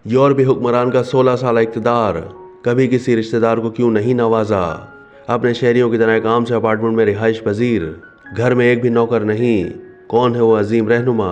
یورپی حکمران کا 16 سالہ اقتدار، کبھی کسی رشتہ دار کو کیوں نہیں نوازا؟ اپنے شہریوں کی طرح ایک عام سے اپارٹمنٹ میں رہائش پذیر، گھر میں ایک بھی نوکر نہیں، کون ہے وہ عظیم رہنما؟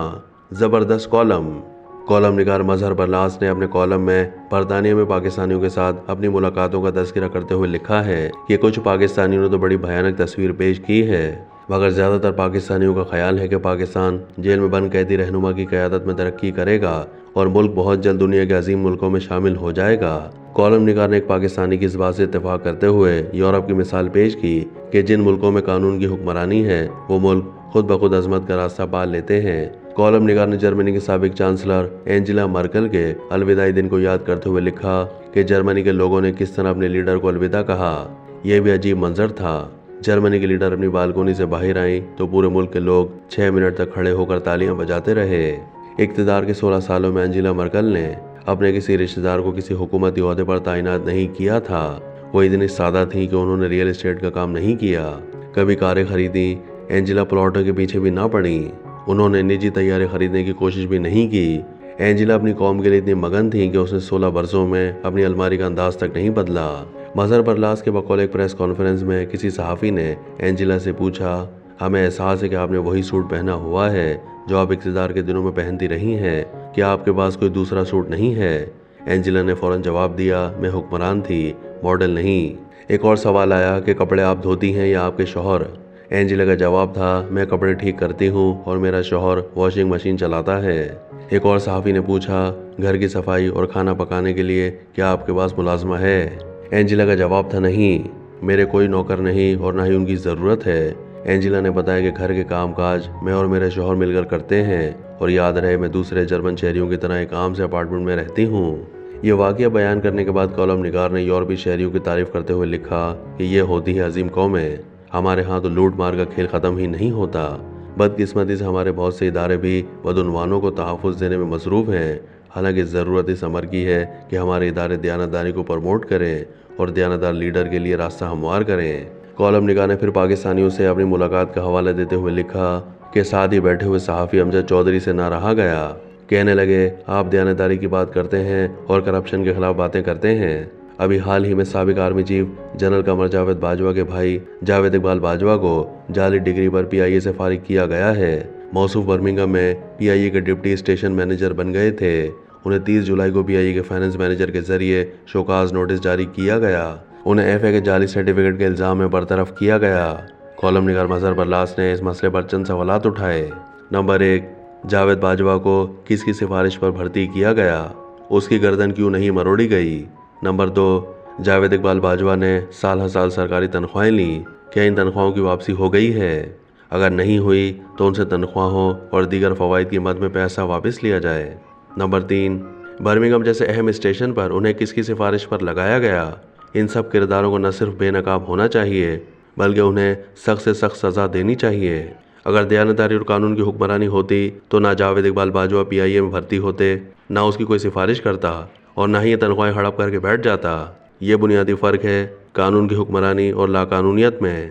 زبردست کالم نگار مظہر برلاس نے اپنے کالم میں برطانیہ میں پاکستانیوں کے ساتھ اپنی ملاقاتوں کا تذکرہ کرتے ہوئے لکھا ہے کہ کچھ پاکستانیوں نے تو بڑی بھیانک تصویر پیش کی ہے، مگر زیادہ تر پاکستانیوں کا خیال ہے کہ پاکستان جیل میں بند قیدی رہنما کی قیادت میں ترقی کرے گا اور ملک بہت جلد دنیا کے عظیم ملکوں میں شامل ہو جائے گا۔ کالم نگار نے ایک پاکستانی کی اس بات سے اتفاق کرتے ہوئے یورپ کی مثال پیش کی کہ جن ملکوں میں قانون کی حکمرانی ہے وہ ملک خود بخود عظمت کا راستہ پا لیتے ہیں۔ کالم نگار نے جرمنی کے سابق چانسلر اینجلا مرکل کے الوداعی دن کو یاد کرتے ہوئے لکھا کہ جرمنی کے لوگوں نے کس طرح اپنے لیڈر کو الوداع کہا۔ یہ بھی عجیب منظر تھا۔ جرمنی کے لیڈر اپنی بالکونی سے باہر آئیں تو پورے ملک کے لوگ 6 منٹ تک کھڑے ہو کر تالیاں بجاتے رہے۔ اقتدار کے 16 سالوں میں اینجلا مرکل نے اپنے کسی رشتہ دار کو کسی حکومتی عہدے پر تعینات نہیں کیا تھا۔ وہ اتنی سادہ تھیں کہ انہوں نے ریئل اسٹیٹ کا کام نہیں کیا، کبھی کاریں خریدیں، اینجلا پلاٹوں کے پیچھے بھی نہ پڑیں، انہوں نے نجی طیارے خریدنے کی کوشش بھی نہیں کی۔ اینجلا اپنی قوم کے لیے اتنی مگن تھیں کہ اس نے 16 برسوں میں اپنی الماری کا انداز تک نہیں بدلا۔ مظہر برلاس کے بقول ایک پریس کانفرنس میں کسی صحافی نے اینجلا سے پوچھا، ہمیں احساس ہے کہ آپ نے وہی سوٹ پہنا ہوا ہے جو آپ اقتدار کے دنوں میں پہنتی رہی ہیں، کیا آپ کے پاس کوئی دوسرا سوٹ نہیں ہے؟ اینجلا نے فوراً جواب دیا، میں حکمران تھی، ماڈل نہیں۔ ایک اور سوال آیا کہ کپڑے آپ دھوتی ہیں یا آپ کے شوہر؟ اینجلا کا جواب تھا، میں کپڑے ٹھیک کرتی ہوں اور میرا شوہر واشنگ مشین چلاتا ہے۔ ایک اور صحافی نے پوچھا، گھر کی صفائی اور کھانا پکانے کے لیے کیا آپ کے پاس ملازمہ ہے؟ اینجلا کا جواب تھا، نہیں، میرے کوئی نوکر نہیں اور نہ ہی ان کی ضرورت ہے۔ اینجلا نے بتایا کہ گھر کے کام کاج میں اور میرے شوہر مل کر کرتے ہیں، اور یاد رہے میں دوسرے جرمن شہریوں کی طرح ایک عام سے اپارٹمنٹ میں رہتی ہوں۔ یہ واقعہ بیان کرنے کے بعد کالم نگار نے یورپی شہریوں کی تعریف کرتے ہوئے لکھا کہ یہ ہوتی ہے عظیم قومیں، ہمارے ہاں تو لوٹ مار کا کھیل ختم ہی نہیں ہوتا۔ بدقسمتی سے ہمارے بہت سے ادارے بھی بدعنوانوں کو تحفظ دینے میں مصروف ہیں، حالانکہ ضرورت اس امر کی ہے کہ ہمارے ادارے دیانتداری کو پروموٹ کریں اور دیانتدار لیڈر کے لیے راستہ ہموار کریں۔ کالم نگار نے پھر پاکستانیوں سے اپنی ملاقات کا حوالہ دیتے ہوئے لکھا کہ ساتھ ہی بیٹھے ہوئے صحافی امجد چودھری سے نہ رہا گیا، کہنے لگے، آپ دیانتداری کی بات کرتے ہیں اور کرپشن کے خلاف باتیں کرتے ہیں۔ ابھی حال ہی میں سابق army chief general Qamar Javed Bajwa کے بھائی جاوید اقبال باجوہ کو جعلی ڈگری پر PIA سے فارغ کیا گیا ہے۔ موصوف برمنگھم میں PIA کے ڈپٹی اسٹیشن مینیجر بن گئے تھے، انہیں 30 جولائی کو PIA کے فائنانس مینیجر کے ذریعے شوکاز نوٹس جاری کیا گیا، انہیں FA کے جعلی سرٹیفکیٹ کے الزام میں برطرف کیا گیا۔ کالم نگار مظہر برلاس نے اس مسئلے پر چند سوالات اٹھائے۔ نمبر 1، جاوید باجوہ کو کس کی سفارش پر بھرتی کیا گیا؟ اس کی گردن کیوں نہیں مروڑی گئی؟ نمبر 2، جاوید اقبال باجوہ نے سال ہر سال سرکاری تنخواہیں لیں، کیا ان تنخواہوں کی واپسی ہو گئی ہے؟ اگر نہیں ہوئی تو ان سے تنخواہوں اور دیگر فوائد کی مد میں پیسہ واپس لیا جائے۔ نمبر 3، برمنگھم جیسے اہم اسٹیشن پر انہیں کس کی سفارش پر لگایا گیا؟ ان سب کرداروں کو نہ صرف بے نقاب ہونا چاہیے بلکہ انہیں سخت سے سخت سزا دینی چاہیے۔ اگر دیانتداری اور قانون کی حکمرانی ہوتی تو نہ جاوید اقبال باجوہ PIA میں بھرتی ہوتے، نہ اس کی کوئی سفارش کرتا اور نہ ہی یہ تنخواہیں ہڑپ کر کے بیٹھ جاتا۔ یہ بنیادی فرق ہے قانون کی حکمرانی اور لاقانونیت میں۔